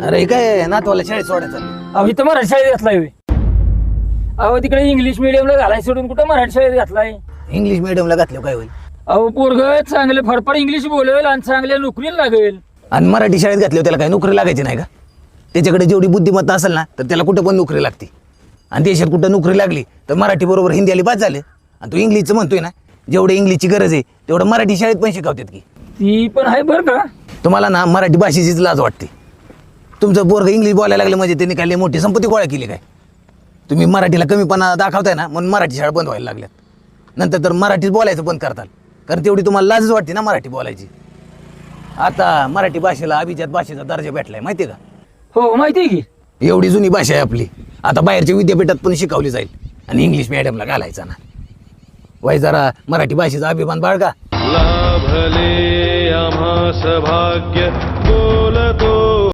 अरे हे काय नातवाला शाळेत सोडायचं. अहो इथं मराठी शाळेत घातलाय होय. अहो तिकडे इंग्लिश मिडियमला घालाय सोडून कुठं मराठी शाळेत घातलाय. इंग्लिश मिडियमला घातलं काय होईल. अहो पोरग चांगले फडफड इंग्लिश बोलेल आणि चांगल्या नोकरीला लागेल. आणि मराठी शाळेत घातल्यावर त्याला काय नोकरी लागायची नाही का. त्याच्याकडे जेवढी बुद्धिमत्ता असेल ना तर त्याला कुठं पण नोकरी लागते. आणि देशात कुठं नोकरी लागली तर मराठी बरोबर हिंदी आली बाद झालं. आणि तू इंग्लिशचं म्हणतोय ना, जेवढं इंग्लिशची गरज आहे तेवढं मराठी शाळेत पण शिकवतात की. ती पण आहे बरं का. तुम्हाला ना मराठी भाषेचीच लाज वाटते. तुमचं पोरग इंग्लिश बोलायला लागलं म्हणजे त्यांनी काय लई मोठी संपत्ती गोळा केली काय. तुम्ही मराठीला कमीपणा दाखवताय ना म्हणून मराठी शाळा बंद व्हायला लागल्यात. नंतर तर मराठीत बोलायचं बंद करताल, कारण तेवढी तुम्हाला लाजच वाटते ना मराठी बोलायची. आता मराठी भाषेला अभिजात भाषेचा दर्जा भेटलाय माहिती आहे का. हो माहिती आहे की. एवढी जुनी भाषा आहे आपली. आता बाहेरच्या विद्यापीठात पण शिकवली जाईल आणि इंग्लिश मिडियमला घालायचा ना. वय जरा मराठी भाषेचा अभिमान बाळगा. लाभले आम्हास भाग्य बोलतो